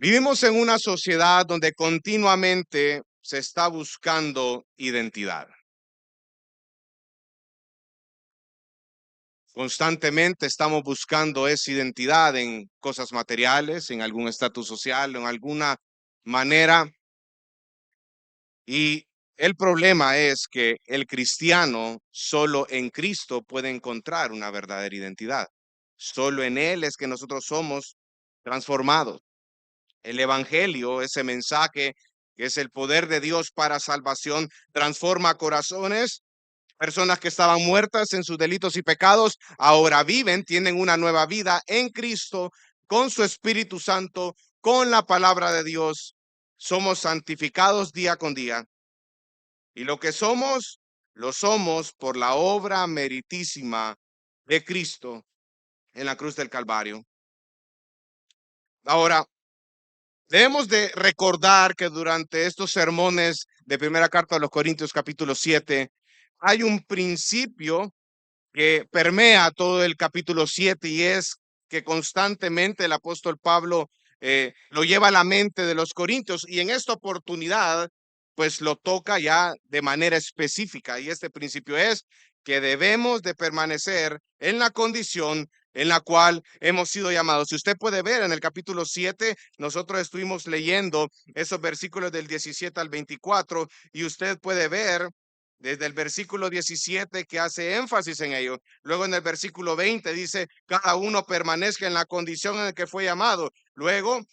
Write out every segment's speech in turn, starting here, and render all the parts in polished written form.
Vivimos en una sociedad donde continuamente se está buscando identidad. Constantemente estamos buscando esa identidad en cosas materiales, en algún estatus social, en alguna manera. Y el problema es que el cristiano solo en Cristo puede encontrar una verdadera identidad. Solo en Él es que nosotros somos transformados. El evangelio, ese mensaje que es el poder de Dios para salvación, transforma corazones. Personas que estaban muertas en sus delitos y pecados, ahora viven, tienen una nueva vida en Cristo, con su Espíritu Santo, con la palabra de Dios. Somos santificados día con día. Y lo que somos, lo somos por la obra meritísima de Cristo en la cruz del Calvario. Ahora, debemos de recordar que durante estos sermones de primera carta a los Corintios capítulo 7, hay un principio que permea todo el capítulo 7 y es que constantemente el apóstol Pablo lo lleva a la mente de los corintios y en esta oportunidad pues lo toca ya de manera específica y este principio es que debemos de permanecer en la condición en la cual hemos sido llamados. Si usted puede ver en el capítulo 7, nosotros estuvimos leyendo esos versículos del 17 al 24 y usted puede ver desde el versículo 17 que hace énfasis en ello. Luego en el versículo 20 dice, cada uno permanezca en la condición en la que fue llamado. Luego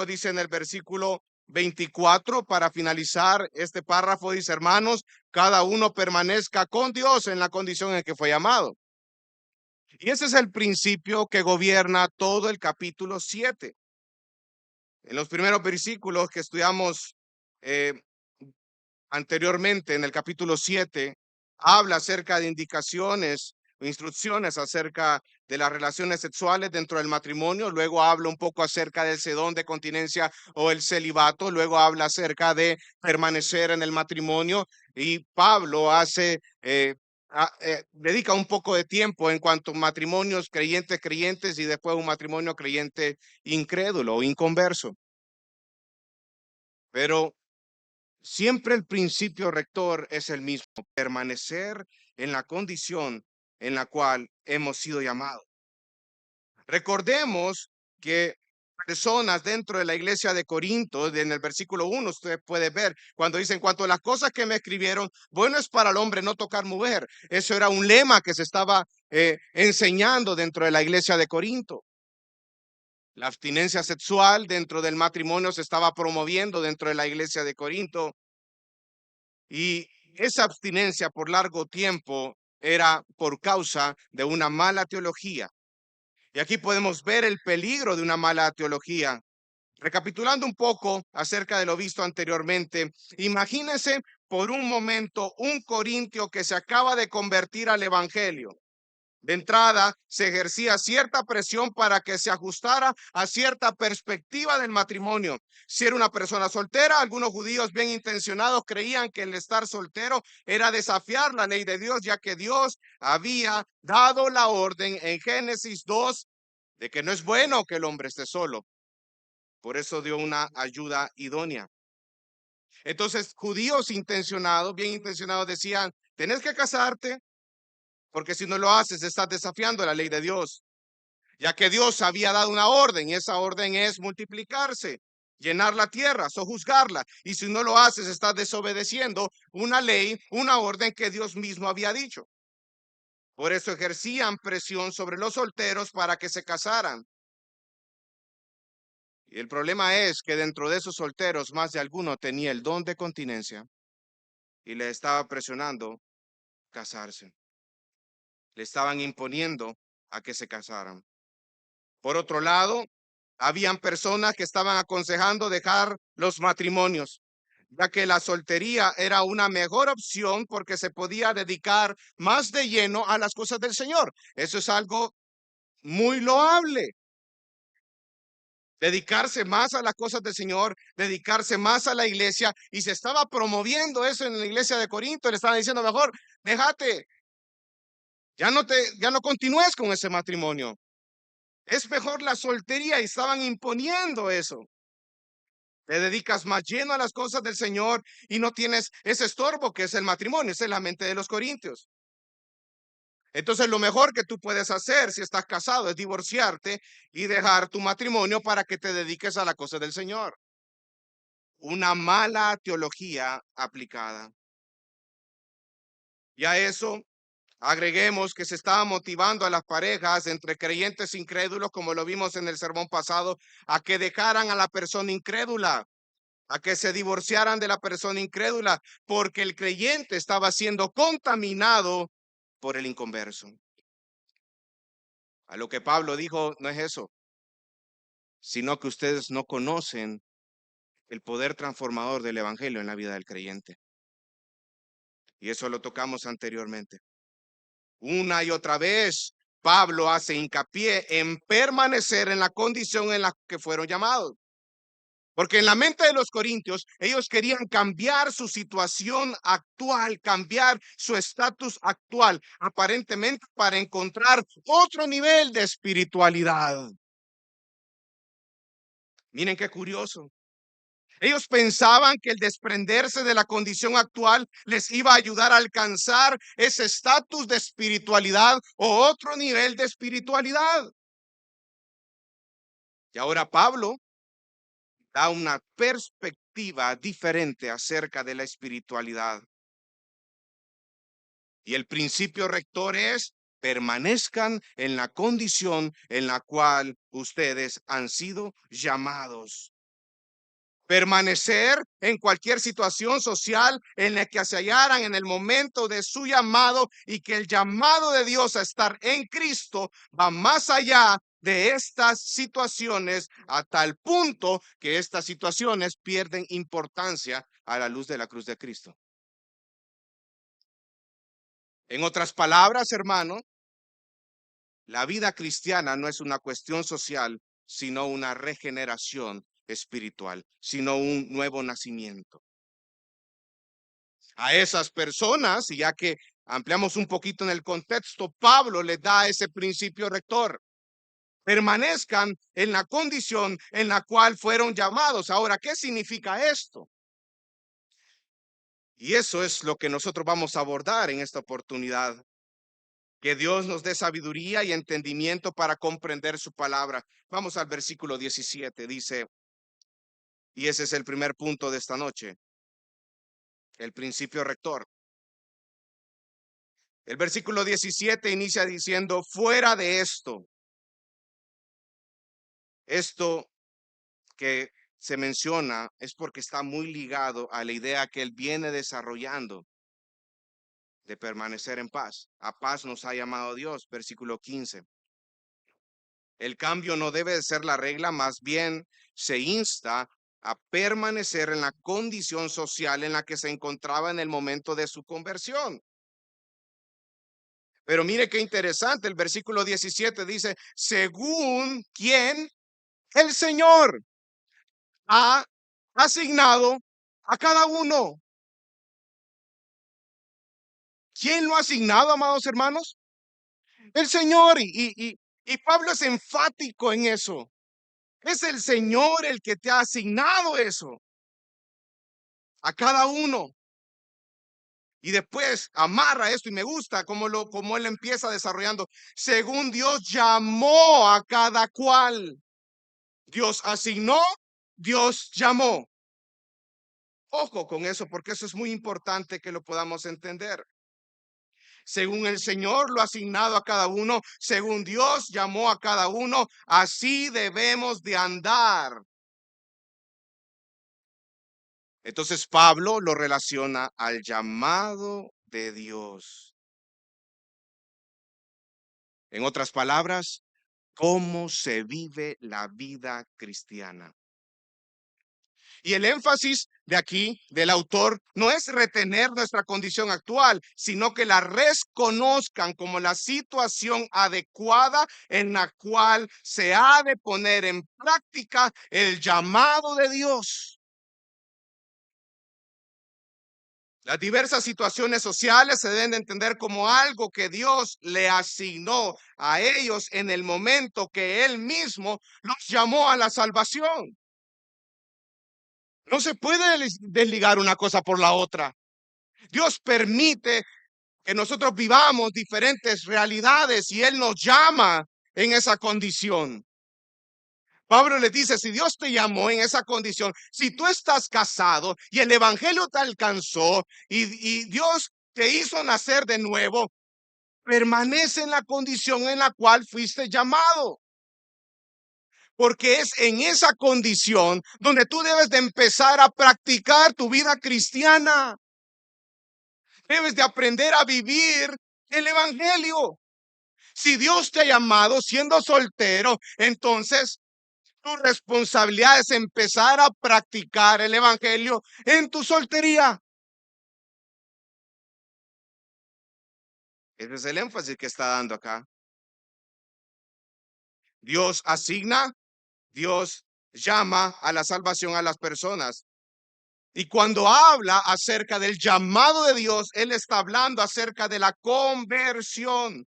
dice en el versículo 24, para finalizar este párrafo, dice, hermanos, cada uno permanezca con Dios en la condición en la que fue llamado. Y ese es el principio que gobierna todo el capítulo 7. En los primeros versículos que estudiamos eh, anteriormente en el capítulo 7, habla acerca de indicaciones o instrucciones acerca de las relaciones sexuales dentro del matrimonio. Luego habla un poco acerca del sedón de continencia o el celibato. Luego habla acerca de permanecer en el matrimonio. Y Pablo dedica un poco de tiempo en cuanto a matrimonios creyentes y después un matrimonio creyente incrédulo o inconverso. Pero siempre el principio rector es el mismo, permanecer en la condición en la cual hemos sido llamados. Recordemos que personas dentro de la iglesia de Corinto, en el versículo 1, usted puede ver cuando dicen, cuanto a las cosas que me escribieron, bueno es para el hombre no tocar mujer. Eso era un lema que se estaba enseñando dentro de la iglesia de Corinto. La abstinencia sexual dentro del matrimonio se estaba promoviendo dentro de la iglesia de Corinto. Y esa abstinencia por largo tiempo era por causa de una mala teología. Y aquí podemos ver el peligro de una mala teología. Recapitulando un poco acerca de lo visto anteriormente, imagínense por un momento un corintio que se acaba de convertir al evangelio. De entrada, se ejercía cierta presión para que se ajustara a cierta perspectiva del matrimonio. Si era una persona soltera, algunos judíos bien intencionados creían que el estar soltero era desafiar la ley de Dios, ya que Dios había dado la orden en Génesis 2 de que no es bueno que el hombre esté solo. Por eso dio una ayuda idónea. Entonces, judíos intencionados, bien intencionados, decían, tenés que casarte, porque si no lo haces, estás desafiando la ley de Dios, ya que Dios había dado una orden y esa orden es multiplicarse, llenar la tierra, sojuzgarla. Y si no lo haces, estás desobedeciendo una ley, una orden que Dios mismo había dicho. Por eso ejercían presión sobre los solteros para que se casaran. Y el problema es que dentro de esos solteros, más de alguno tenía el don de continencia y le estaba presionando casarse. Le estaban imponiendo a que se casaran. Por otro lado, habían personas que estaban aconsejando dejar los matrimonios, ya que la soltería era una mejor opción porque se podía dedicar más de lleno a las cosas del Señor. Eso es algo muy loable. Dedicarse más a las cosas del Señor, dedicarse más a la iglesia, y se estaba promoviendo eso en la iglesia de Corinto. Le estaban diciendo, mejor, déjate, ya no continúes con ese matrimonio. Es mejor la soltería y estaban imponiendo eso. Te dedicas más lleno a las cosas del Señor y no tienes ese estorbo que es el matrimonio. Esa es la mente de los corintios. Entonces, lo mejor que tú puedes hacer si estás casado es divorciarte y dejar tu matrimonio para que te dediques a la cosa del Señor. Una mala teología aplicada. Y a eso agreguemos que se estaba motivando a las parejas entre creyentes e incrédulos, como lo vimos en el sermón pasado, a que dejaran a la persona incrédula, a que se divorciaran de la persona incrédula, porque el creyente estaba siendo contaminado por el inconverso. A lo que Pablo dijo, no es eso, sino que ustedes no conocen el poder transformador del evangelio en la vida del creyente. Y eso lo tocamos anteriormente. Una y otra vez, Pablo hace hincapié en permanecer en la condición en la que fueron llamados. Porque en la mente de los corintios, ellos querían cambiar su situación actual, cambiar su estatus actual, aparentemente para encontrar otro nivel de espiritualidad. Miren qué curioso. Ellos pensaban que el desprenderse de la condición actual les iba a ayudar a alcanzar ese estatus de espiritualidad o otro nivel de espiritualidad. Y ahora Pablo da una perspectiva diferente acerca de la espiritualidad. Y el principio rector es: permanezcan en la condición en la cual ustedes han sido llamados. Permanecer en cualquier situación social en la que se hallaran en el momento de su llamado, y que el llamado de Dios a estar en Cristo va más allá de estas situaciones, a tal punto que estas situaciones pierden importancia a la luz de la cruz de Cristo. En otras palabras, hermano, la vida cristiana no es una cuestión social, sino una regeneración espiritual, sino un nuevo nacimiento. A esas personas, y ya que ampliamos un poquito en el contexto, Pablo les da ese principio rector: permanezcan en la condición en la cual fueron llamados. Ahora, ¿qué significa esto? Y eso es lo que nosotros vamos a abordar en esta oportunidad. Que Dios nos dé sabiduría y entendimiento para comprender su palabra. Vamos al versículo 17, dice, y ese es el primer punto de esta noche, el principio rector. El versículo 17 inicia diciendo: fuera de esto que se menciona es porque está muy ligado a la idea que él viene desarrollando de permanecer en paz. A paz nos ha llamado Dios, versículo 15. El cambio no debe de ser la regla, más bien se insta a permanecer en la condición social en la que se encontraba en el momento de su conversión. Pero mire qué interesante, el versículo 17 dice: según quien el Señor ha asignado a cada uno. ¿Quién lo ha asignado, amados hermanos? El Señor. Y Pablo es enfático en eso. Es el Señor el que te ha asignado eso, a cada uno. Y después amarra esto, y me gusta como él empieza desarrollando: según Dios llamó a cada cual. Dios asignó, Dios llamó. Ojo con eso, porque eso es muy importante que lo podamos entender. Según el Señor lo ha asignado a cada uno, según Dios llamó a cada uno, así debemos de andar. Entonces Pablo lo relaciona al llamado de Dios. En otras palabras, cómo se vive la vida cristiana. Y el énfasis de aquí del autor no es retener nuestra condición actual, sino que la reconozcan como la situación adecuada en la cual se ha de poner en práctica el llamado de Dios. Las diversas situaciones sociales se deben de entender como algo que Dios le asignó a ellos en el momento que Él mismo los llamó a la salvación. No se puede desligar una cosa por la otra. Dios permite que nosotros vivamos diferentes realidades y Él nos llama en esa condición. Pablo le dice, si Dios te llamó en esa condición, si tú estás casado y el evangelio te alcanzó y Dios te hizo nacer de nuevo, permanece en la condición en la cual fuiste llamado. Porque es en esa condición donde tú debes de empezar a practicar tu vida cristiana. Debes de aprender a vivir el evangelio. Si Dios te ha llamado siendo soltero, entonces tu responsabilidad es empezar a practicar el evangelio en tu soltería. Ese es el énfasis que está dando acá. Dios asigna, Dios llama a la salvación a las personas. Y cuando habla acerca del llamado de Dios, Él está hablando acerca de la conversión.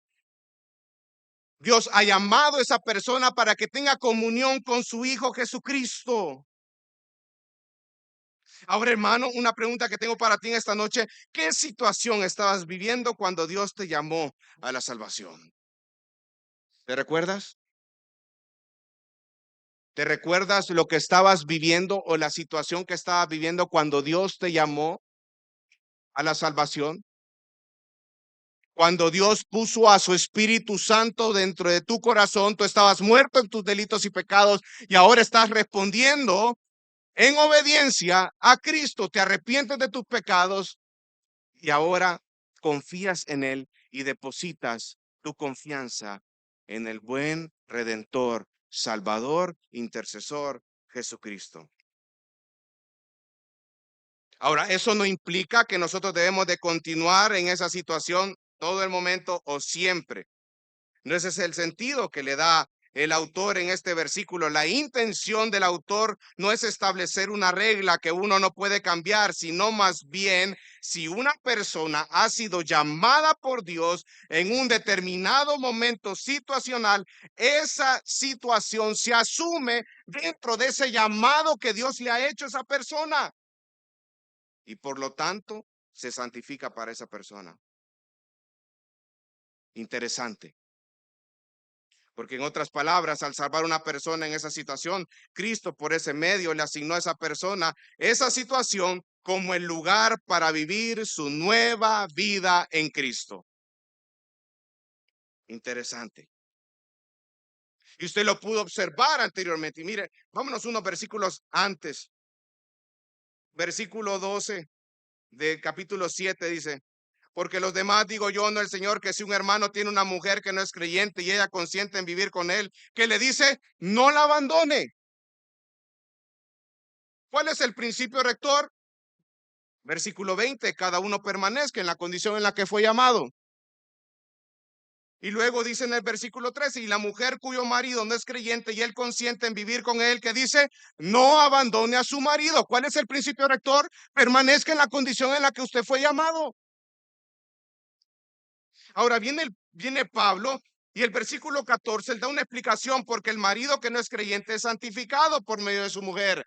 Dios ha llamado a esa persona para que tenga comunión con su Hijo Jesucristo. Ahora, hermano, una pregunta que tengo para ti en esta noche. ¿Qué situación estabas viviendo cuando Dios te llamó a la salvación? ¿Te recuerdas? ¿Te recuerdas lo que estabas viviendo o la situación que estabas viviendo cuando Dios te llamó a la salvación? Cuando Dios puso a su Espíritu Santo dentro de tu corazón, tú estabas muerto en tus delitos y pecados y ahora estás respondiendo en obediencia a Cristo. Te arrepientes de tus pecados y ahora confías en Él y depositas tu confianza en el buen Redentor, Salvador, Intercesor, Jesucristo. Ahora, eso no implica que nosotros debemos de continuar en esa situación todo el momento o siempre. No ese es el sentido que le da el autor en este versículo. La intención del autor no es establecer una regla que uno no puede cambiar, sino más bien si una persona ha sido llamada por Dios en un determinado momento situacional, esa situación se asume dentro de ese llamado que Dios le ha hecho a esa persona y por lo tanto se santifica para esa persona. Interesante. Porque en otras palabras, al salvar a una persona en esa situación, Cristo por ese medio le asignó a esa persona esa situación como el lugar para vivir su nueva vida en Cristo. Interesante. Y usted lo pudo observar anteriormente. Y mire, vámonos unos versículos antes. Versículo 12 de capítulo 7 dice, porque los demás digo yo, no el Señor, que si un hermano tiene una mujer que no es creyente y ella consiente en vivir con él, que le dice, no la abandone. ¿Cuál es el principio rector? Versículo 20, cada uno permanezca en la condición en la que fue llamado. Y luego dice en el versículo 13, y la mujer cuyo marido no es creyente y él consiente en vivir con él, que dice, no abandone a su marido. ¿Cuál es el principio rector? Permanezca en la condición en la que usted fue llamado. Ahora viene Pablo y el versículo 14 él da una explicación porque el marido que no es creyente es santificado por medio de su mujer.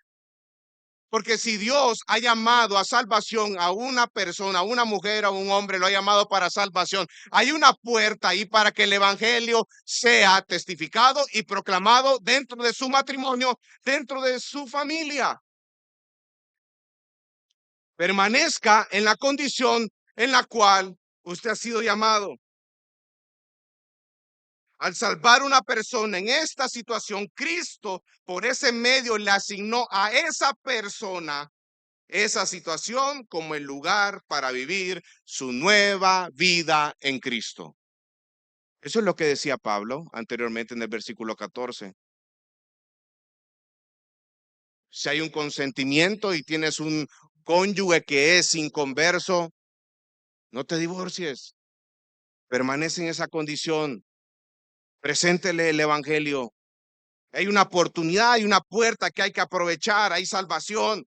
Porque si Dios ha llamado a salvación a una persona, a una mujer, a un hombre, lo ha llamado para salvación, hay una puerta ahí para que el evangelio sea testificado y proclamado dentro de su matrimonio, dentro de su familia. Permanezca en la condición en la cual usted ha sido llamado. Al salvar una persona en esta situación, Cristo por ese medio le asignó a esa persona esa situación como el lugar para vivir su nueva vida en Cristo. Eso es lo que decía Pablo anteriormente en el versículo 14. Si hay un consentimiento y tienes un cónyuge que es inconverso, no te divorcies. Permanece en esa condición. Preséntele el evangelio. Hay una oportunidad, hay una puerta que hay que aprovechar, hay salvación.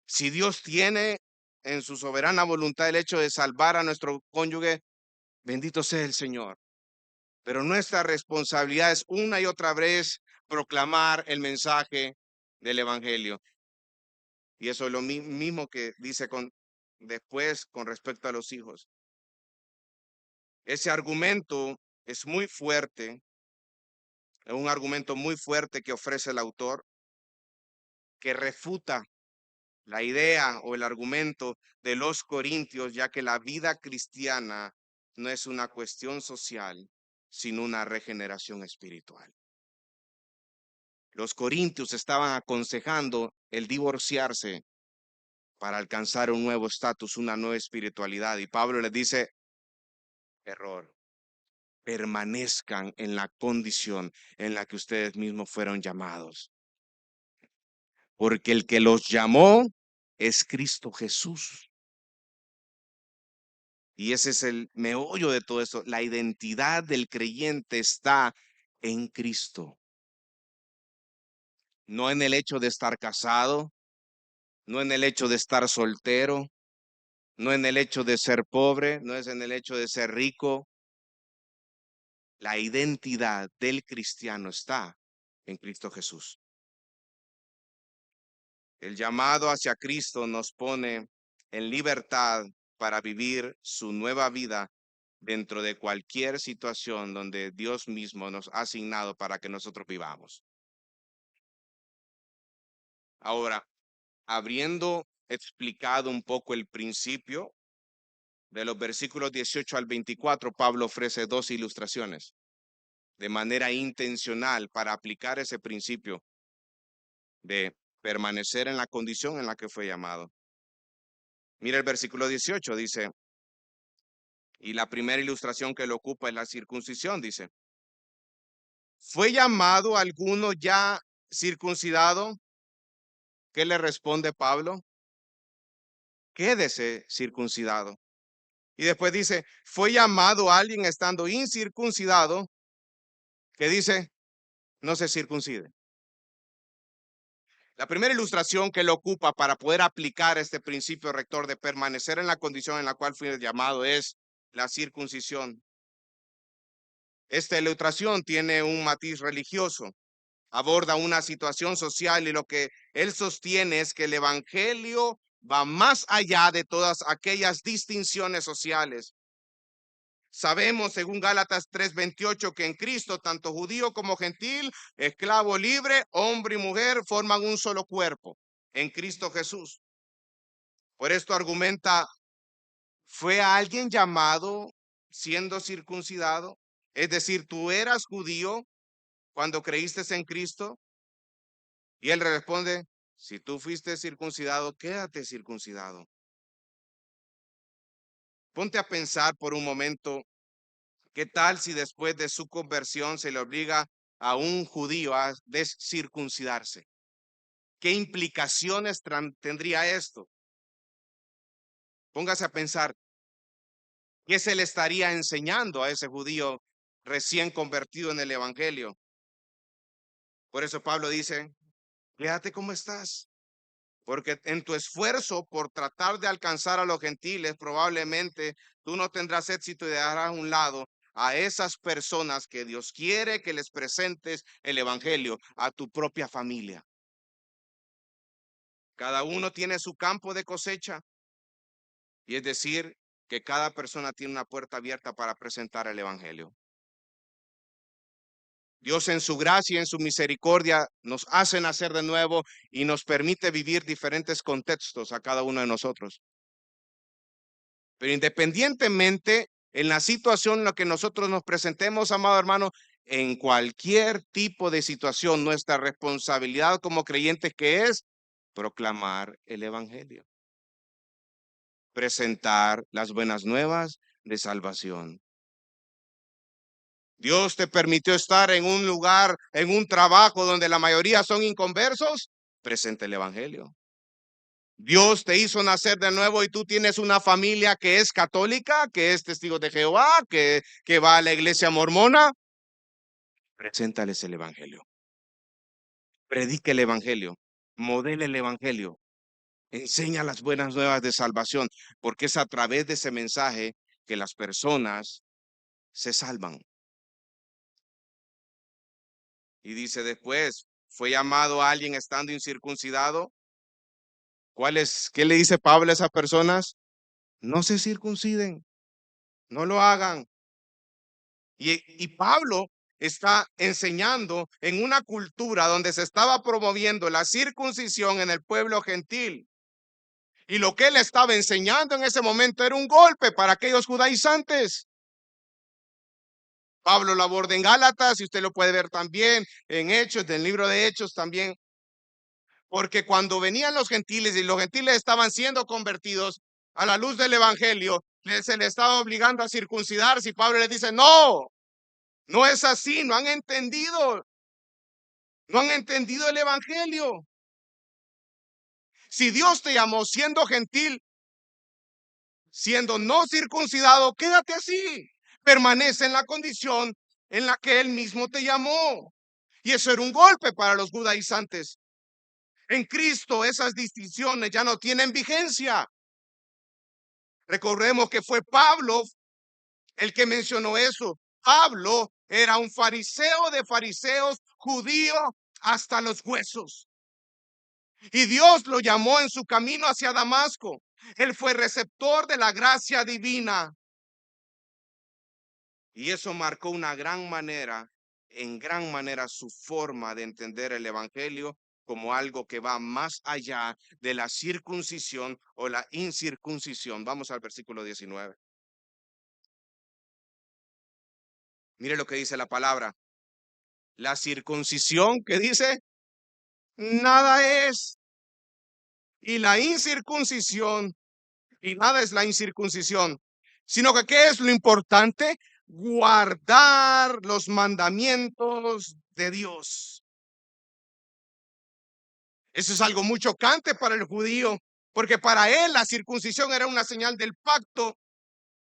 Si Dios tiene en su soberana voluntad el hecho de salvar a nuestro cónyuge, bendito sea el Señor. Pero nuestra responsabilidad es una y otra vez proclamar el mensaje del evangelio. Y eso es lo mismo que dice después con respecto a los hijos. Ese argumento es muy fuerte, es un argumento muy fuerte que ofrece el autor, que refuta la idea o el argumento de los corintios, ya que la vida cristiana no es una cuestión social, sino una regeneración espiritual. Los corintios estaban aconsejando el divorciarse para alcanzar un nuevo estatus, una nueva espiritualidad. Y Pablo les dice, error, permanezcan en la condición en la que ustedes mismos fueron llamados. Porque el que los llamó es Cristo Jesús. Y ese es el meollo de todo esto. La identidad del creyente está en Cristo. No en el hecho de estar casado, no en el hecho de estar soltero, no en el hecho de ser pobre, no es en el hecho de ser rico. La identidad del cristiano está en Cristo Jesús. El llamado hacia Cristo nos pone en libertad para vivir su nueva vida dentro de cualquier situación donde Dios mismo nos ha asignado para que nosotros vivamos. Ahora, habiendo explicado un poco el principio de los versículos 18 al 24, Pablo ofrece dos ilustraciones de manera intencional para aplicar ese principio de permanecer en la condición en la que fue llamado. Mira el versículo 18, dice, y la primera ilustración que lo ocupa es la circuncisión, dice, ¿fue llamado alguno ya circuncidado? ¿Qué le responde Pablo? Quédese circuncidado. Y después dice, ¿fue llamado alguien estando incircuncidado? Que dice, no se circuncide. La primera ilustración que lo ocupa para poder aplicar este principio rector de permanecer en la condición en la cual fue llamado es la circuncisión. Esta ilustración tiene un matiz religioso, aborda una situación social y lo que él sostiene es que el evangelio va más allá de todas aquellas distinciones sociales. Sabemos, según Gálatas 3:28, que en Cristo, tanto judío como gentil, esclavo libre, hombre y mujer, forman un solo cuerpo en Cristo Jesús. Por esto argumenta, ¿fue alguien llamado siendo circuncidado? Es decir, ¿tú eras judío cuando creíste en Cristo? Y él responde, si tú fuiste circuncidado, quédate circuncidado. Ponte a pensar por un momento, ¿qué tal si después de su conversión se le obliga a un judío a descircuncidarse? ¿Qué implicaciones tendría esto? Póngase a pensar, ¿qué se le estaría enseñando a ese judío recién convertido en el evangelio? Por eso Pablo dice, quédate como estás. Porque en tu esfuerzo por tratar de alcanzar a los gentiles, probablemente tú no tendrás éxito y dejarás a un lado a esas personas que Dios quiere que les presentes el evangelio, a tu propia familia. Cada uno tiene su campo de cosecha, y es decir, que cada persona tiene una puerta abierta para presentar el evangelio. Dios en su gracia y en su misericordia nos hace nacer de nuevo y nos permite vivir diferentes contextos a cada uno de nosotros. Pero independientemente en la situación en la que nosotros nos presentemos, amado hermano, en cualquier tipo de situación, nuestra responsabilidad como creyentes que es proclamar el evangelio, presentar las buenas nuevas de salvación. Dios te permitió estar en un lugar, en un trabajo donde la mayoría son inconversos, presenta el evangelio. Dios te hizo nacer de nuevo y tú tienes una familia que es católica, que es testigo de Jehová, que va a la iglesia mormona. Preséntales el evangelio. Predique el evangelio. Modele el evangelio. Enseña las buenas nuevas de salvación, porque es a través de ese mensaje que las personas se salvan. Y dice después, ¿fue llamado a alguien estando incircuncidado? ¿Qué le dice Pablo a esas personas? No se circunciden, no lo hagan. Y Pablo está enseñando en una cultura donde se estaba promoviendo la circuncisión en el pueblo gentil. Y lo que él estaba enseñando en ese momento era un golpe para aquellos judaizantes. Pablo lo aborda en Gálatas y usted lo puede ver también en Hechos, del libro de Hechos también. Porque cuando venían los gentiles y los gentiles estaban siendo convertidos a la luz del evangelio, se les estaba obligando a circuncidarse y Pablo les dice, no, no es así, no han entendido el evangelio. Si Dios te llamó siendo gentil, siendo no circuncidado, quédate así. Permanece en la condición en la que Él mismo te llamó. Y eso era un golpe para los judaizantes. En Cristo esas distinciones ya no tienen vigencia. Recordemos que fue Pablo el que mencionó eso. Pablo era un fariseo de fariseos, judío hasta los huesos. Y Dios lo llamó en su camino hacia Damasco. Él fue receptor de la gracia divina. Y eso marcó en gran manera su forma de entender el evangelio como algo que va más allá de la circuncisión o la incircuncisión. Vamos al versículo 19. Mire lo que dice la palabra. La circuncisión, ¿qué dice? Nada es. Y la incircuncisión, y nada es la incircuncisión, sino que ¿qué es lo importante? Guardar los mandamientos de Dios. Eso es algo muy chocante para el judío, porque para él la circuncisión era una señal del pacto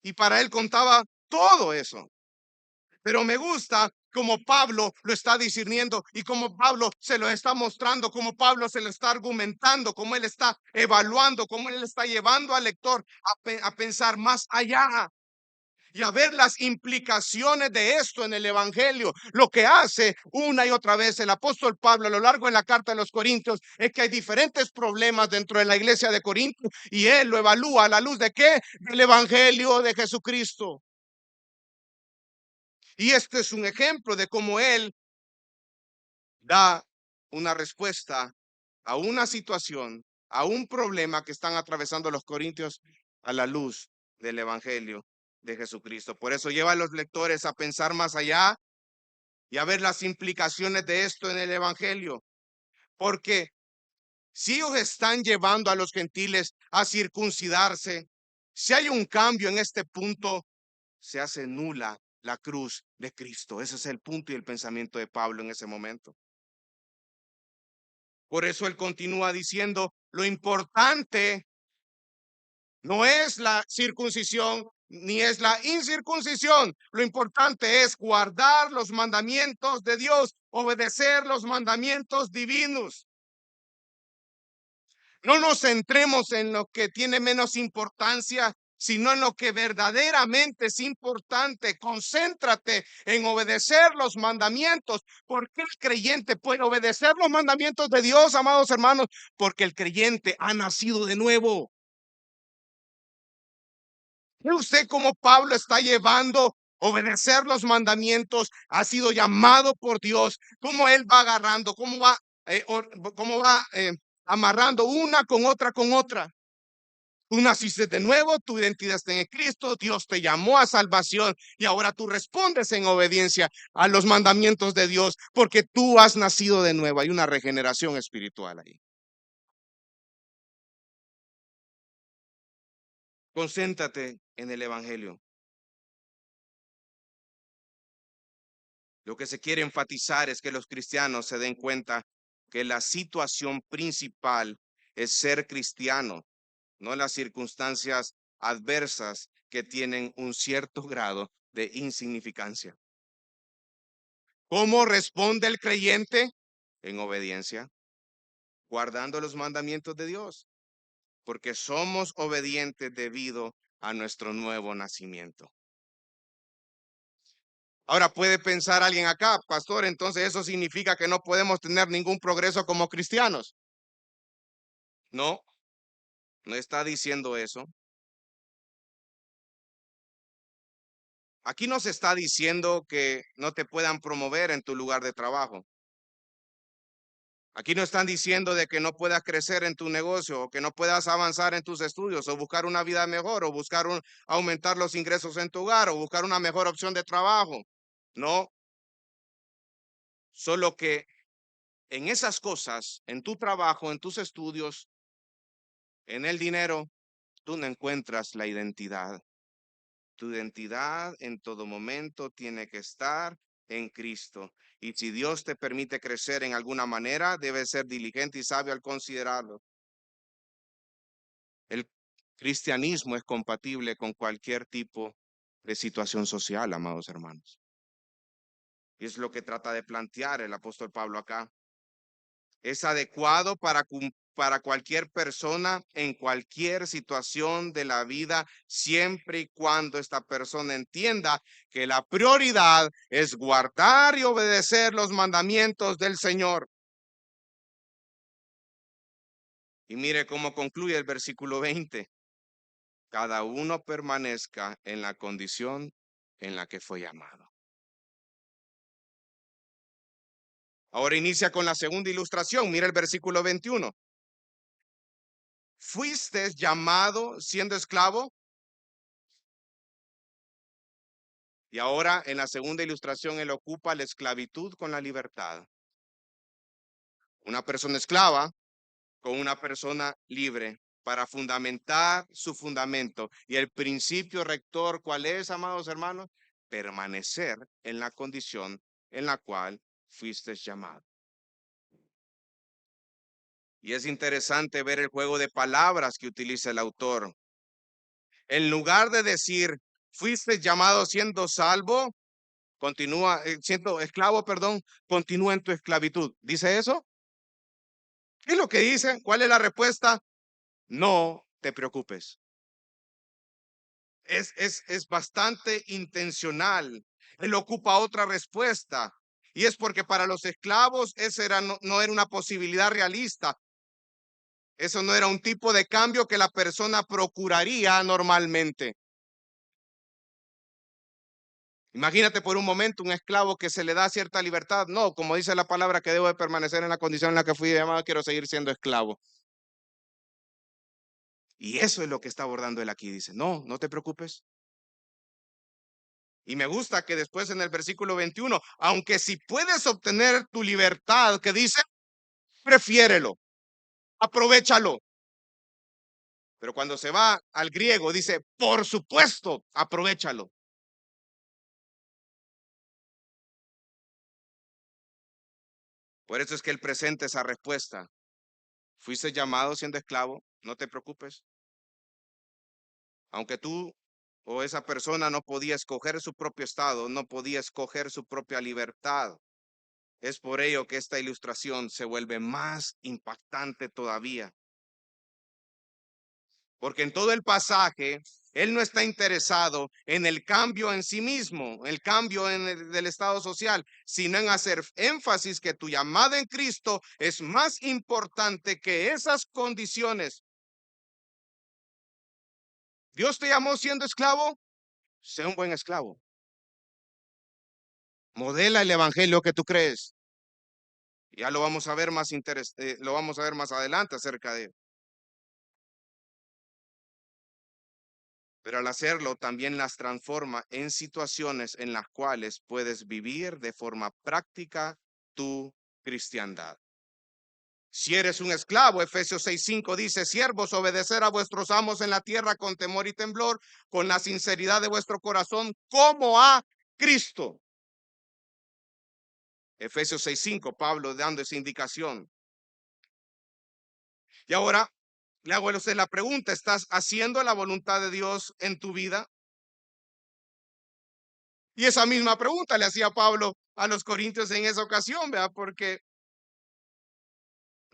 y para él contaba todo eso. Pero me gusta como Pablo lo está discerniendo y como Pablo se lo está mostrando, como Pablo se lo está argumentando, como él está evaluando, como él está llevando al lector a pensar más allá y a ver las implicaciones de esto en el evangelio. Lo que hace una y otra vez el apóstol Pablo a lo largo de la carta de los Corintios es que hay diferentes problemas dentro de la iglesia de Corinto y él lo evalúa a la luz de ¿qué? Del evangelio de Jesucristo. Y este es un ejemplo de cómo él da una respuesta a una situación, a un problema que están atravesando los corintios a la luz del evangelio de Jesucristo. Por eso lleva a los lectores a pensar más allá y a ver las implicaciones de esto en el evangelio. Porque si ellos están llevando a los gentiles a circuncidarse, si hay un cambio en este punto, se hace nula la cruz de Cristo. Ese es el punto y el pensamiento de Pablo en ese momento. Por eso él continúa diciendo, lo importante no es la circuncisión ni es la incircuncisión. Lo importante es guardar los mandamientos de Dios, obedecer los mandamientos divinos. No nos centremos en lo que tiene menos importancia, sino en lo que verdaderamente es importante. Concéntrate en obedecer los mandamientos. ¿Por qué el creyente puede obedecer los mandamientos de Dios, amados hermanos? Porque el creyente ha nacido de nuevo. ¿Ve usted cómo Pablo está llevando obedecer los mandamientos? Ha sido llamado por Dios. ¿Cómo él va agarrando? ¿Cómo va amarrando una con otra con otra? Tú naciste de nuevo, tu identidad está en Cristo, Dios te llamó a salvación y ahora tú respondes en obediencia a los mandamientos de Dios porque tú has nacido de nuevo. Hay una regeneración espiritual ahí. Concéntrate en el evangelio. Lo que se quiere enfatizar es que los cristianos se den cuenta que la situación principal es ser cristiano, no las circunstancias adversas que tienen un cierto grado de insignificancia. ¿Cómo responde el creyente? En obediencia, guardando los mandamientos de Dios, porque somos obedientes debido a nuestro nuevo nacimiento. Ahora puede pensar alguien acá, pastor, entonces eso significa que no podemos tener ningún progreso como cristianos. No, no está diciendo eso. Aquí no se está diciendo que no te puedan promover en tu lugar de trabajo. Aquí no están diciendo de que no puedas crecer en tu negocio o que no puedas avanzar en tus estudios o buscar una vida mejor o buscar aumentar los ingresos en tu hogar o buscar una mejor opción de trabajo. No, solo que en esas cosas, en tu trabajo, en tus estudios, en el dinero, tú no encuentras la identidad. Tu identidad en todo momento tiene que estar en Cristo. Y si Dios te permite crecer en alguna manera, debes ser diligente y sabio al considerarlo. El cristianismo es compatible con cualquier tipo de situación social, amados hermanos. Y es lo que trata de plantear el apóstol Pablo acá. Es adecuado para cualquier persona en cualquier situación de la vida, siempre y cuando esta persona entienda que la prioridad es guardar y obedecer los mandamientos del Señor. Y mire cómo concluye el versículo 20. Cada uno permanezca en la condición en la que fue llamado. Ahora inicia con la segunda ilustración. Mira el versículo 21. ¿Fuiste llamado siendo esclavo? Y ahora en la segunda ilustración él ocupa la esclavitud con la libertad. Una persona esclava con una persona libre para fundamentar su fundamento. Y el principio rector, ¿cuál es, amados hermanos? Permanecer en la condición en la cual fuiste llamado. Y es interesante ver el juego de palabras que utiliza el autor. En lugar de decir, fuiste llamado siendo salvo, continúa, siendo esclavo, perdón, continúa en tu esclavitud. ¿Dice eso? ¿Qué es lo que dice? ¿Cuál es la respuesta? No te preocupes. Es bastante intencional. Él ocupa otra respuesta. Y es porque para los esclavos esa no era una posibilidad realista. Eso no era un tipo de cambio que la persona procuraría normalmente. Imagínate por un momento un esclavo que se le da cierta libertad. No, como dice la palabra, que debo de permanecer en la condición en la que fui llamado, quiero seguir siendo esclavo. Y eso es lo que está abordando él aquí. Dice, no, no te preocupes. Y me gusta que después en el versículo 21, aunque si puedes obtener tu libertad, que dice, prefiérelo, aprovéchalo. Pero cuando se va al griego, dice, por supuesto, aprovéchalo. Por eso es que él presenta esa respuesta. Fuiste llamado siendo esclavo, no te preocupes. Aunque tú o esa persona no podía escoger su propio estado, no podía escoger su propia libertad. Es por ello que esta ilustración se vuelve más impactante todavía. Porque en todo el pasaje, él no está interesado en el cambio en sí mismo, el cambio del estado social, sino en hacer énfasis que tu llamada en Cristo es más importante que esas condiciones. Dios te llamó siendo esclavo, sé un buen esclavo. Modela el evangelio que tú crees. Ya lo vamos a ver lo vamos a ver más adelante acerca de. Pero al hacerlo también las transforma en situaciones en las cuales puedes vivir de forma práctica tu cristiandad. Si eres un esclavo, Efesios 6:5 dice, siervos, obedecer a vuestros amos en la tierra con temor y temblor, con la sinceridad de vuestro corazón, como a Cristo. Efesios 6:5, Pablo dando esa indicación. Y ahora le hago a usted la pregunta, ¿estás haciendo la voluntad de Dios en tu vida? Y esa misma pregunta le hacía Pablo a los corintios en esa ocasión, ¿verdad? Porque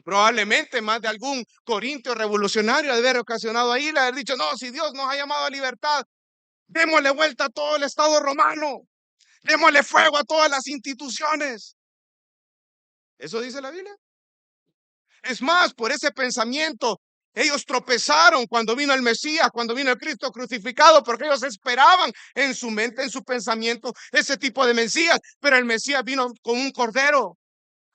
probablemente más de algún corintio revolucionario de haber ocasionado ahí, le haber dicho, no, si Dios nos ha llamado a libertad, démosle vuelta a todo el Estado romano. Démosle fuego a todas las instituciones. Eso dice la Biblia. Es más, por ese pensamiento, ellos tropezaron cuando vino el Mesías, cuando vino el Cristo crucificado, porque ellos esperaban en su mente, en su pensamiento, ese tipo de Mesías. Pero el Mesías vino con un cordero,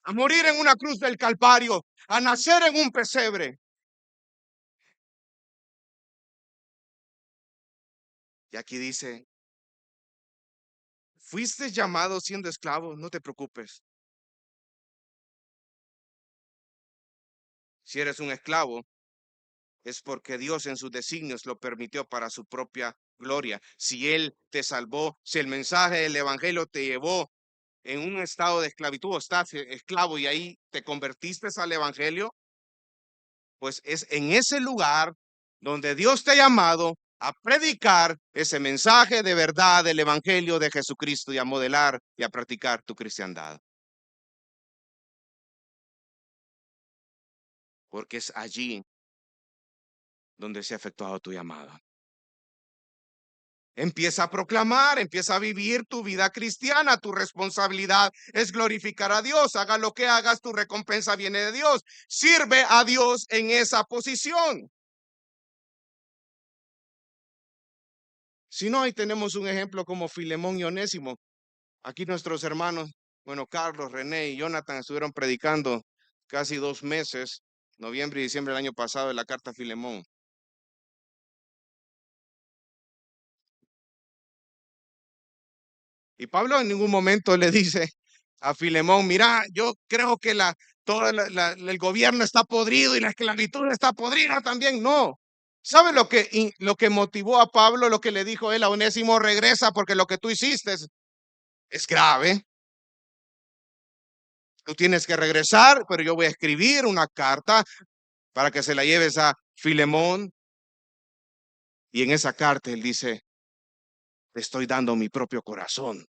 a morir en una cruz del Calvario, a nacer en un pesebre. Y aquí dice, fuiste llamado siendo esclavo, no te preocupes. Si eres un esclavo, es porque Dios en sus designios lo permitió para su propia gloria. Si Él te salvó, si el mensaje del Evangelio te llevó en un estado de esclavitud, o estás esclavo y ahí te convertiste al Evangelio, pues es en ese lugar donde Dios te ha llamado a predicar ese mensaje de verdad del Evangelio de Jesucristo y a modelar y a practicar tu cristiandad. Porque es allí donde se ha efectuado tu llamada. Empieza a proclamar, empieza a vivir tu vida cristiana. Tu responsabilidad es glorificar a Dios. Haga lo que hagas, tu recompensa viene de Dios. Sirve a Dios en esa posición. Si no, ahí tenemos un ejemplo como Filemón y Onésimo. Aquí nuestros hermanos, bueno, Carlos, René y Jonathan estuvieron predicando casi 2 meses, noviembre y diciembre del año pasado, de la carta a Filemón. Y Pablo en ningún momento le dice a Filemón, mira, yo creo que todo el gobierno está podrido y la esclavitud está podrida también. No. ¿Sabe lo que motivó a Pablo, lo que le dijo él a Onésimo? Regresa porque lo que tú hiciste es grave. Tú tienes que regresar, pero yo voy a escribir una carta para que se la lleves a Filemón. Y en esa carta él dice, te estoy dando mi propio corazón.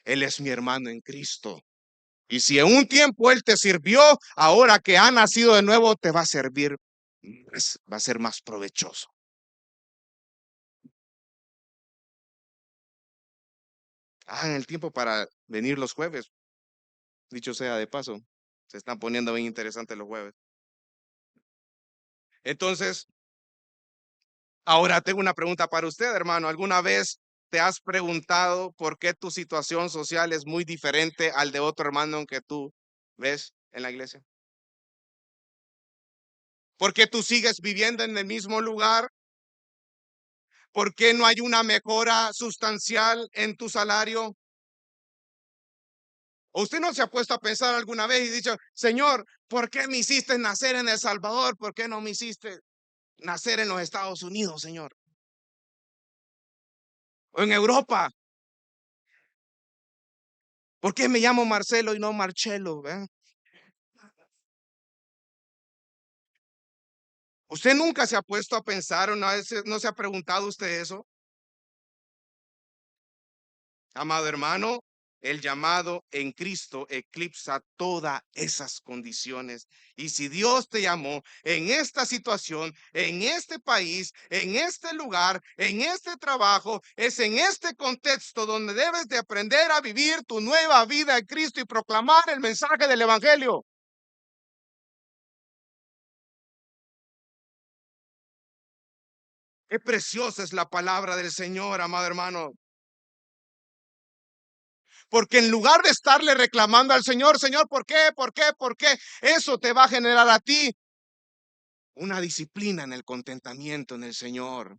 Él es mi hermano en Cristo. Y si en un tiempo Él te sirvió, ahora que ha nacido de nuevo, te va a servir más, va a ser más provechoso. Hagan el tiempo para venir los jueves, dicho sea de paso. Se están poniendo bien interesantes los jueves. Entonces, ahora tengo una pregunta para usted, hermano. ¿Alguna vez te has preguntado por qué tu situación social es muy diferente al de otro hermano que tú ves en la iglesia? ¿Por qué tú sigues viviendo en el mismo lugar? ¿Por qué no hay una mejora sustancial en tu salario? ¿O usted no se ha puesto a pensar alguna vez y dicho, Señor, ¿por qué me hiciste nacer en El Salvador? ¿Por qué no me hiciste nacer en los Estados Unidos, Señor? O en Europa. ¿Por qué me llamo Marcelo y no Marcelo? ¿Usted nunca se ha puesto a pensar, o no se ha preguntado usted eso? Amado hermano, el llamado en Cristo eclipsa todas esas condiciones. Y si Dios te llamó en esta situación, en este país, en este lugar, en este trabajo, es en este contexto donde debes de aprender a vivir tu nueva vida en Cristo y proclamar el mensaje del Evangelio. Qué preciosa es la palabra del Señor, amado hermano. Porque en lugar de estarle reclamando al Señor, Señor, ¿por qué? ¿Por qué? ¿Por qué? Eso te va a generar a ti una disciplina en el contentamiento en el Señor.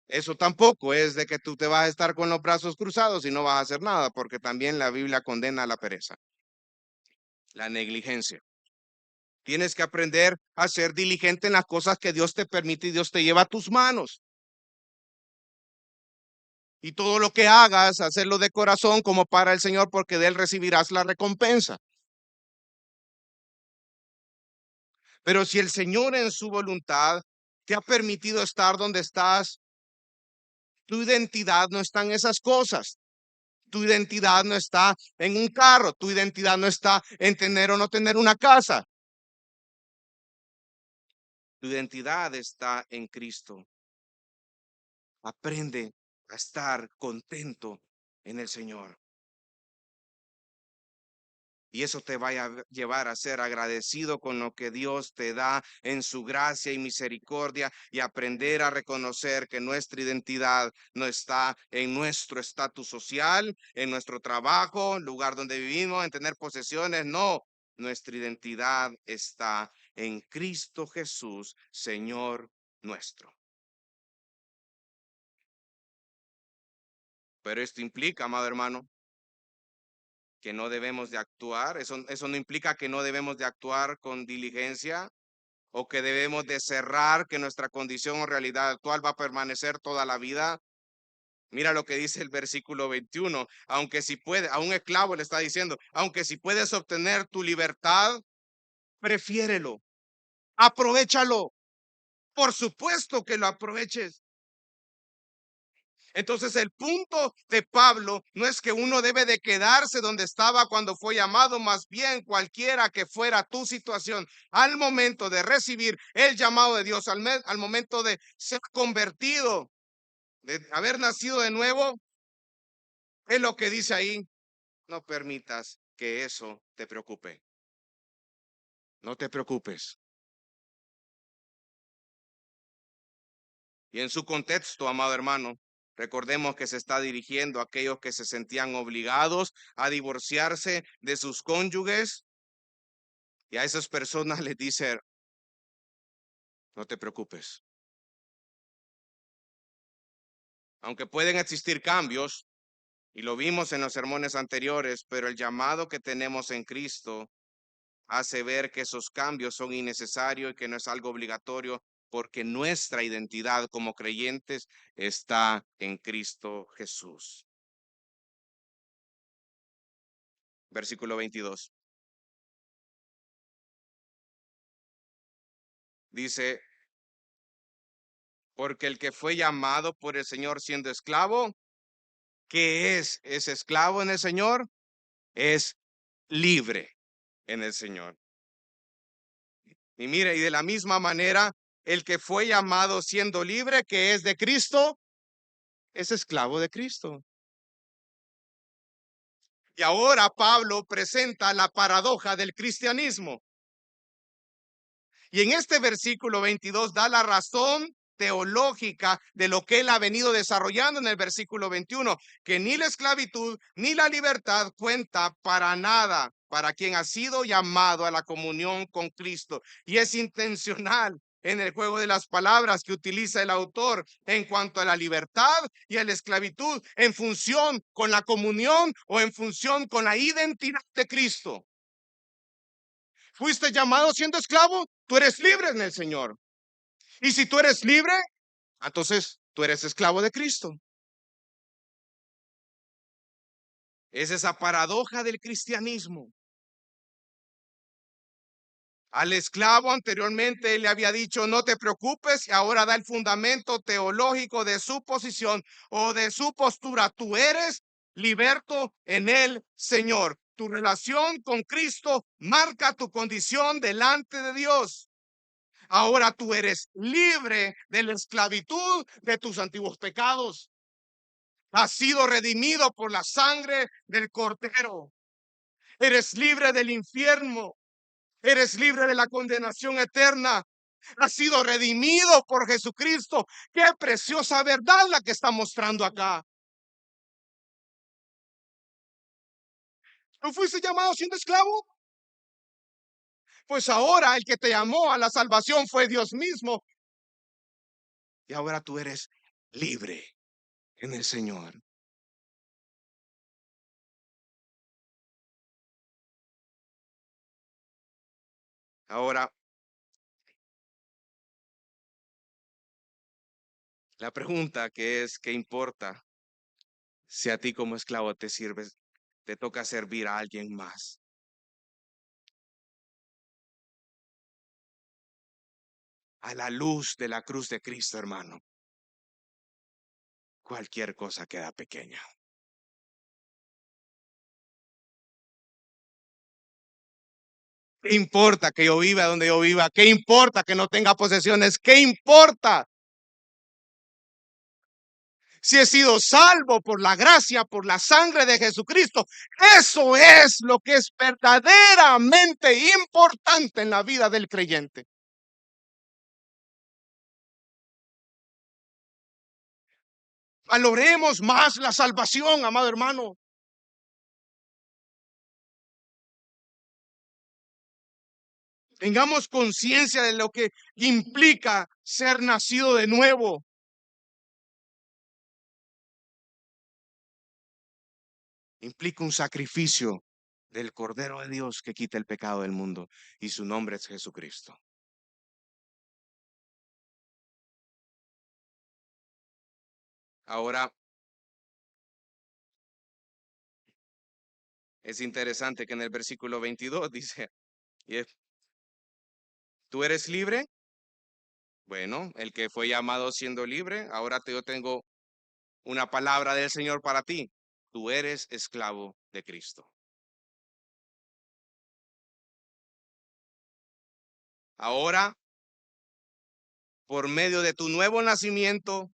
Eso tampoco es de que tú te vas a estar con los brazos cruzados y no vas a hacer nada, porque también la Biblia condena la pereza, la negligencia. Tienes que aprender a ser diligente en las cosas que Dios te permite y Dios te lleva a tus manos. Y todo lo que hagas, hacerlo de corazón como para el Señor, porque de Él recibirás la recompensa. Pero si el Señor en su voluntad te ha permitido estar donde estás, tu identidad no está en esas cosas. Tu identidad no está en un carro, tu identidad no está en tener o no tener una casa. Tu identidad está en Cristo. Aprende a estar contento en el Señor. Y eso te va a llevar a ser agradecido con lo que Dios te da en su gracia y misericordia, y aprender a reconocer que nuestra identidad no está en nuestro estatus social, en nuestro trabajo, lugar donde vivimos, en tener posesiones. No, nuestra identidad está en Cristo Jesús, Señor nuestro. Pero esto implica, amado hermano, que no debemos de actuar. Eso no implica que no debemos de actuar con diligencia, o que debemos de cerrar que nuestra condición o realidad actual va a permanecer toda la vida. Mira lo que dice el versículo 21. Aunque si puede, a un esclavo le está diciendo, aunque si puedes obtener tu libertad, prefiérelo, aprovéchalo. Por supuesto que lo aproveches. Entonces el punto de Pablo no es que uno debe de quedarse donde estaba cuando fue llamado, más bien cualquiera que fuera tu situación, al momento de recibir el llamado de Dios, al momento de ser convertido, de haber nacido de nuevo, es lo que dice ahí: no permitas que eso te preocupe. No te preocupes. Y en su contexto, amado hermano, recordemos que se está dirigiendo a aquellos que se sentían obligados a divorciarse de sus cónyuges, y a esas personas les dice: no te preocupes. Aunque pueden existir cambios, y lo vimos en los sermones anteriores, pero el llamado que tenemos en Cristo hace ver que esos cambios son innecesarios y que no es algo obligatorio, porque nuestra identidad como creyentes está en Cristo Jesús. Versículo 22. Dice: porque el que fue llamado por el Señor siendo esclavo, ¿qué es ese esclavo en el Señor? Es libre en el Señor. Y mire, y de la misma manera, el que fue llamado siendo libre, que es de Cristo, es esclavo de Cristo. Y ahora Pablo presenta la paradoja del cristianismo. Y en este versículo 22 da la razón teológica de lo que él ha venido desarrollando en el versículo 21, que ni la esclavitud ni la libertad cuenta para nada para quien ha sido llamado a la comunión con Cristo. Y es intencional en el juego de las palabras que utiliza el autor en cuanto a la libertad y a la esclavitud, en función con la comunión o en función con la identidad de Cristo. Fuiste llamado siendo esclavo, tú eres libre en el Señor. Y si tú eres libre, entonces tú eres esclavo de Cristo. Es esa paradoja del cristianismo. Al esclavo anteriormente le había dicho: no te preocupes, y ahora da el fundamento teológico de su posición o de su postura. Tú eres liberto en el Señor. Tu relación con Cristo marca tu condición delante de Dios. Ahora tú eres libre de la esclavitud de tus antiguos pecados. Has sido redimido por la sangre del Cordero. Eres libre del infierno. Eres libre de la condenación eterna. Has sido redimido por Jesucristo. Qué preciosa verdad la que está mostrando acá. ¿No fuiste llamado siendo esclavo? Pues ahora el que te llamó a la salvación fue Dios mismo. Y ahora tú eres libre en el Señor. Ahora, la pregunta que es: ¿qué importa si a ti como esclavo te toca servir a alguien más? A la luz de la cruz de Cristo, hermano, cualquier cosa queda pequeña. ¿Qué importa que yo viva donde yo viva? ¿Qué importa que no tenga posesiones? ¿Qué importa? Si he sido salvo por la gracia, por la sangre de Jesucristo, eso es lo que es verdaderamente importante en la vida del creyente. Valoremos más la salvación, amado hermano. Tengamos conciencia de lo que implica ser nacido de nuevo. Implica un sacrificio del Cordero de Dios que quita el pecado del mundo, y su nombre es Jesucristo. Ahora, es interesante que en el versículo 22 dice, ¿tú eres libre? Bueno, el que fue llamado siendo libre, ahora yo tengo una palabra del Señor para ti. Tú eres esclavo de Cristo. Ahora, por medio de tu nuevo nacimiento,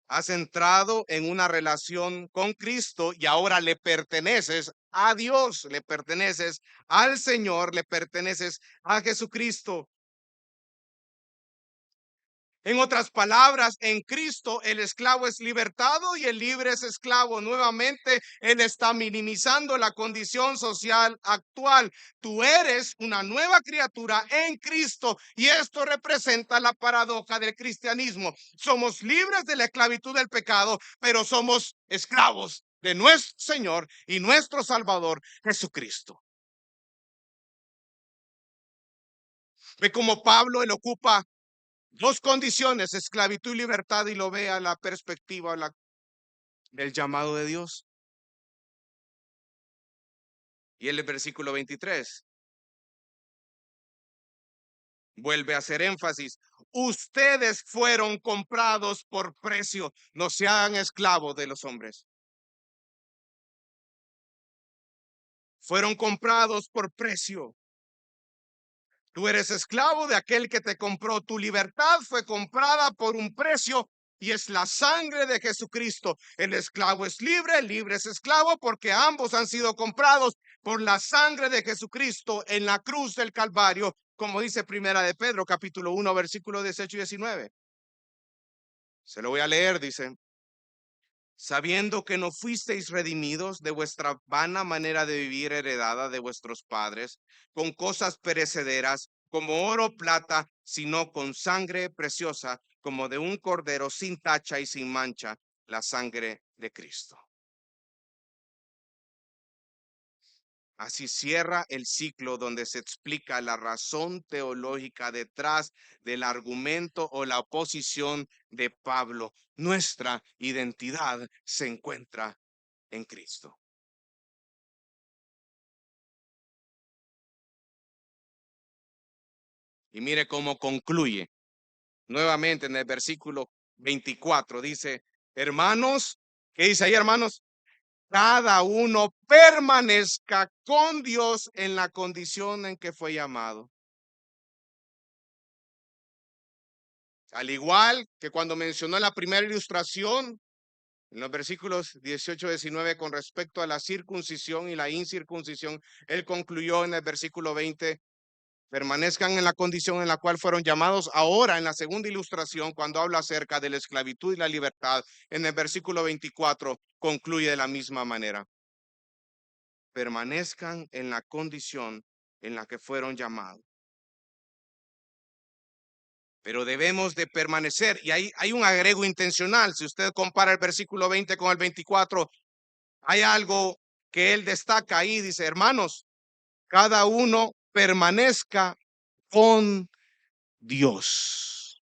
has entrado en una relación con Cristo y ahora le perteneces a Dios, le perteneces al Señor, le perteneces a Jesucristo. En otras palabras, en Cristo el esclavo es libertado y el libre es esclavo. Nuevamente, Él está minimizando la condición social actual. Tú eres una nueva criatura en Cristo y esto representa la paradoja del cristianismo. Somos libres de la esclavitud del pecado, pero somos esclavos de nuestro Señor y nuestro Salvador, Jesucristo. Ve como Pablo, él ocupa dos condiciones, esclavitud y libertad, y lo ve a la perspectiva del llamado de Dios. Y el versículo 23 vuelve a hacer énfasis. Ustedes fueron comprados por precio, no se hagan esclavos de los hombres. Fueron comprados por precio. Tú eres esclavo de aquel que te compró. Tu libertad fue comprada por un precio y es la sangre de Jesucristo. El esclavo es libre, el libre es esclavo, porque ambos han sido comprados por la sangre de Jesucristo en la cruz del Calvario, como dice Primera de Pedro, capítulo 1, versículo 18 y 19. Se lo voy a leer, dice. Sabiendo que no fuisteis redimidos de vuestra vana manera de vivir heredada de vuestros padres, con cosas perecederas, como oro o plata, sino con sangre preciosa, como de un cordero sin tacha y sin mancha, la sangre de Cristo. Así cierra el ciclo donde se explica la razón teológica detrás del argumento o la oposición de Pablo. Nuestra identidad se encuentra en Cristo. Y mire cómo concluye. Nuevamente en el versículo 24 dice, hermanos, ¿qué dice ahí, hermanos? Cada uno permanezca con Dios en la condición en que fue llamado. Al igual que cuando mencionó la primera ilustración, en los versículos 18 y 19 con respecto a la circuncisión y la incircuncisión, él concluyó en el versículo 20, permanezcan en la condición en la cual fueron llamados. Ahora, en la segunda ilustración, cuando habla acerca de la esclavitud y la libertad, en el versículo 24, concluye de la misma manera. Permanezcan en la condición en la que fueron llamados. Pero debemos de permanecer, y hay un agrego intencional. Si usted compara el versículo 20 con el 24, hay algo que él destaca ahí. Dice, hermanos, cada uno permanezca con Dios.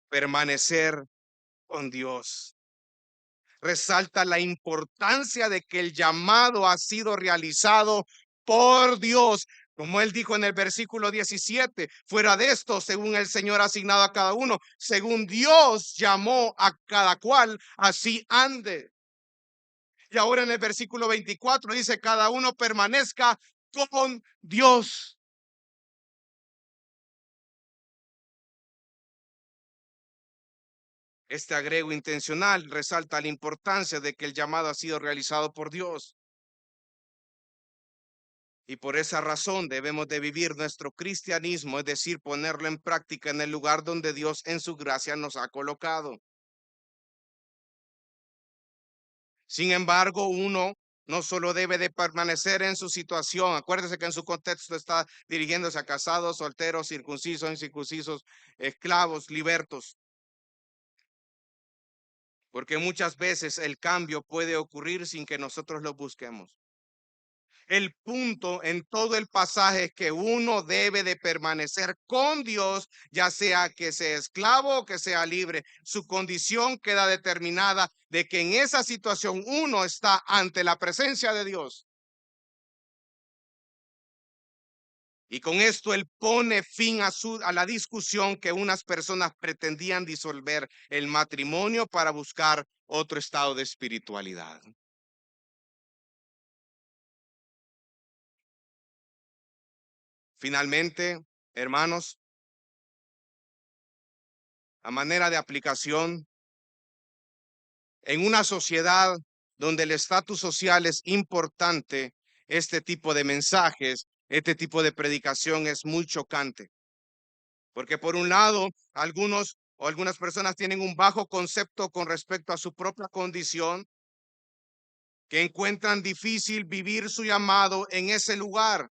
Permanecer con Dios. Resalta la importancia de que el llamado ha sido realizado por Dios. Como él dijo en el versículo 17, fuera de esto, según el Señor ha asignado a cada uno, según Dios llamó a cada cual, así ande. Y ahora en el versículo 24 dice, cada uno permanezca con Dios. Este agrego intencional resalta la importancia de que el llamado ha sido realizado por Dios. Y por esa razón debemos de vivir nuestro cristianismo, es decir, ponerlo en práctica en el lugar donde Dios en su gracia nos ha colocado. Sin embargo, uno no solo debe de permanecer en su situación. Acuérdese que en su contexto está dirigiéndose a casados, solteros, circuncisos, incircuncisos, esclavos, libertos. Porque muchas veces el cambio puede ocurrir sin que nosotros lo busquemos. El punto en todo el pasaje es que uno debe de permanecer con Dios, ya sea que sea esclavo o que sea libre. Su condición queda determinada de que en esa situación uno está ante la presencia de Dios. Y con esto él pone fin a la discusión que unas personas pretendían disolver el matrimonio para buscar otro estado de espiritualidad. Finalmente, hermanos, a manera de aplicación, en una sociedad donde el estatus social es importante, este tipo de mensajes, este tipo de predicación es muy chocante. Porque por un lado, algunos o algunas personas tienen un bajo concepto con respecto a su propia condición, que encuentran difícil vivir su llamado en ese lugar.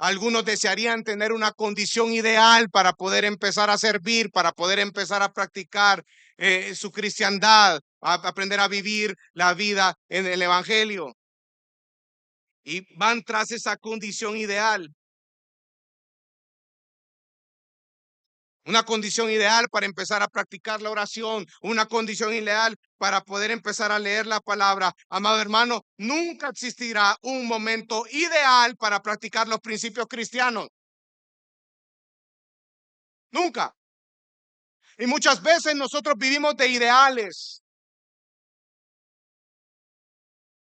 Algunos desearían tener una condición ideal para poder empezar a servir, para poder empezar a practicar su cristiandad, a aprender a vivir la vida en el evangelio. Y van tras esa condición ideal. Una condición ideal para empezar a practicar la oración, una condición ideal para poder empezar a leer la palabra. Amado hermano, nunca existirá un momento ideal para practicar los principios cristianos. Nunca. Y muchas veces nosotros vivimos de ideales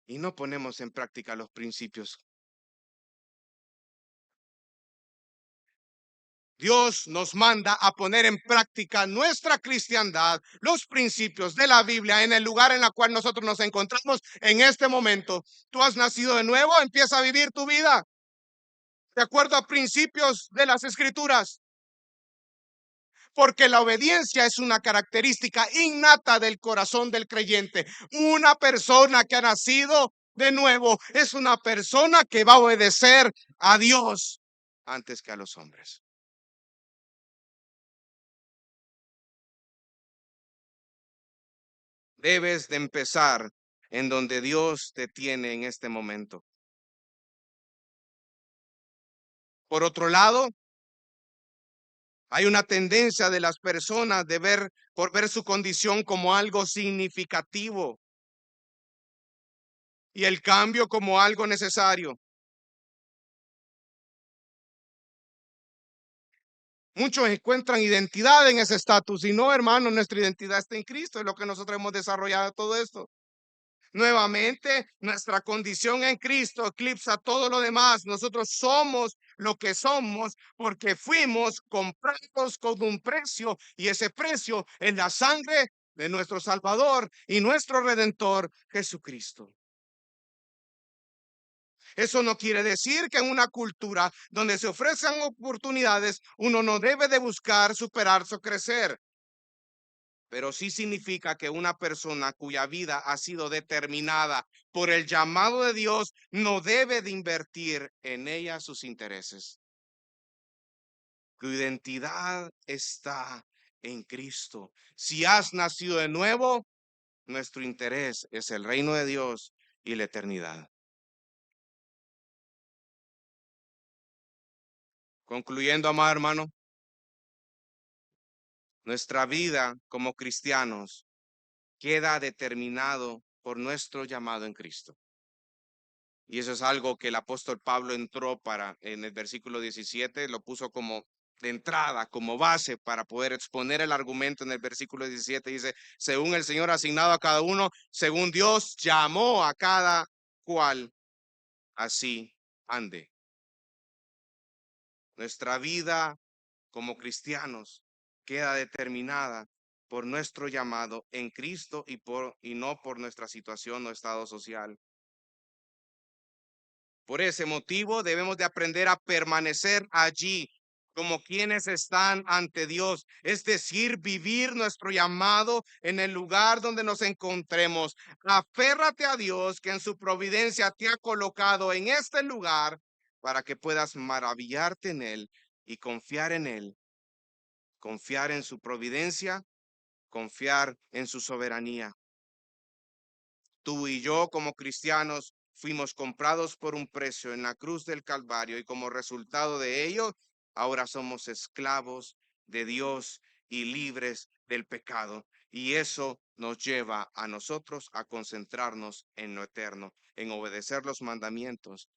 y no ponemos en práctica los principios. Dios nos manda a poner en práctica nuestra cristiandad, los principios de la Biblia en el lugar en el cual nosotros nos encontramos en este momento. Tú has nacido de nuevo, empieza a vivir tu vida de acuerdo a principios de las Escrituras, porque la obediencia es una característica innata del corazón del creyente. Una persona que ha nacido de nuevo es una persona que va a obedecer a Dios antes que a los hombres. Debes de empezar en donde Dios te tiene en este momento. Por otro lado, hay una tendencia de las personas de ver su condición como algo significativo y el cambio como algo necesario. Muchos encuentran identidad en ese estatus y no, hermano, nuestra identidad está en Cristo, es lo que nosotros hemos desarrollado todo esto. Nuevamente, nuestra condición en Cristo eclipsa todo lo demás. Nosotros somos lo que somos porque fuimos comprados con un precio y ese precio es la sangre de nuestro Salvador y nuestro Redentor Jesucristo. Eso no quiere decir que en una cultura donde se ofrecen oportunidades, uno no debe de buscar superarse o crecer. Pero sí significa que una persona cuya vida ha sido determinada por el llamado de Dios no debe de invertir en ella sus intereses. Tu identidad está en Cristo. Si has nacido de nuevo, nuestro interés es el reino de Dios y la eternidad. Concluyendo, amado hermano, nuestra vida como cristianos queda determinado por nuestro llamado en Cristo. Y eso es algo que el apóstol Pablo entró para en el versículo 17, lo puso como de entrada, como base para poder exponer el argumento en el versículo 17, dice, según el Señor ha asignado a cada uno, según Dios llamó a cada cual, así ande. Nuestra vida como cristianos queda determinada por nuestro llamado en Cristo y no por nuestra situación o estado social. Por ese motivo debemos de aprender a permanecer allí como quienes están ante Dios, es decir, vivir nuestro llamado en el lugar donde nos encontremos. Aférrate a Dios que en su providencia te ha colocado en este lugar para que puedas maravillarte en Él y confiar en Él, confiar en su providencia, confiar en su soberanía. Tú y yo como cristianos fuimos comprados por un precio en la cruz del Calvario y como resultado de ello, ahora somos esclavos de Dios y libres del pecado. Y eso nos lleva a nosotros a concentrarnos en lo eterno, en obedecer los mandamientos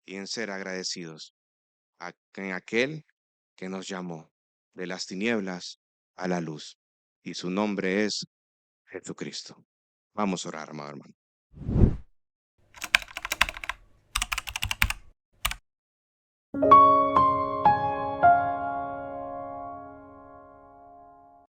y en ser agradecidos en aquel que nos llamó de las tinieblas a la luz. Y su nombre es Jesucristo. Vamos a orar, amado hermano.